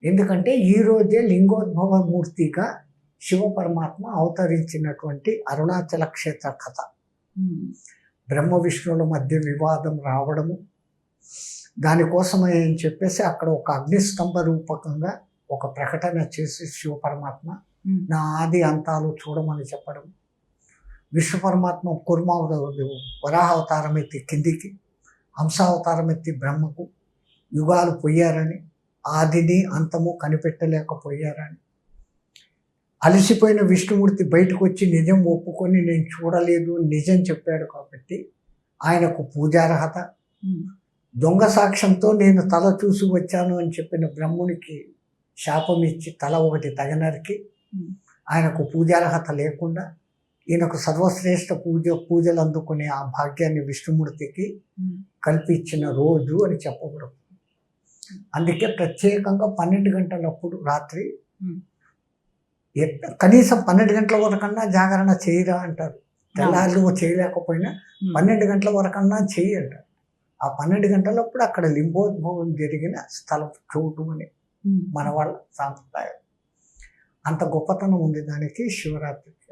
ఎందుకంటే ఈ రోజే లింగోద్భవ మూర్తిగా శివ పరమాత్మ అవతరించినటువంటి అరుణాచల క్షేత్ర కథ. బ్రహ్మ విష్ణువుల మధ్య వివాదం రావడము, దానికోసమే అని చెప్పేసి అక్కడ ఒక అగ్నిస్తంభ రూపకంగా ఒక ప్రకటన చేసి శివ పరమాత్మ నా ఆది అంతాలు చూడమని చెప్పడం, విష్ణు పరమాత్మ వరాహావతారం ఎత్తి కిందికి, హంసావతారం ఎత్తి బ్రహ్మకు యుగాలు పోయారని, ఆదిని అంతము కనిపెట్టలేకపోయారని, అలసిపోయిన విష్ణుమూర్తి బయటకు వచ్చి నిజం ఒప్పుకొని నేను చూడలేదు నిజం చెప్పాడు కాబట్టి ఆయనకు పూజార్హత, దొంగ సాక్ష్యంతో నేను తల చూసి వచ్చాను అని చెప్పిన బ్రహ్మునికి శాపం ఇచ్చి తల ఒకటి తగనరికి ఆయనకు పూజార్హత లేకుండా ఈయనకు సర్వశ్రేష్ఠ పూజలు అందుకునే ఆ భాగ్యాన్ని విష్ణుమూర్తికి కల్పించిన రోజు అని చెప్పబడుతుంది. అందుకే ప్రత్యేకంగా 12 గంటలప్పుడు రాత్రి కనీసం 12 గంటల వరకన్నా జాగరణ చేయరా అంటారు. తెల్లారు చేయలేకపోయినా 12 గంటల వరకన్నా చేయి అంటారు. ఆ 12 గంటలప్పుడు అక్కడ లింగోద్భవం జరిగిన స్థలం చోటు అని మన వాళ్ళ సాంప్రదాయం. అంత గొప్పతనం ఉంది దానికి శివరాత్రికి.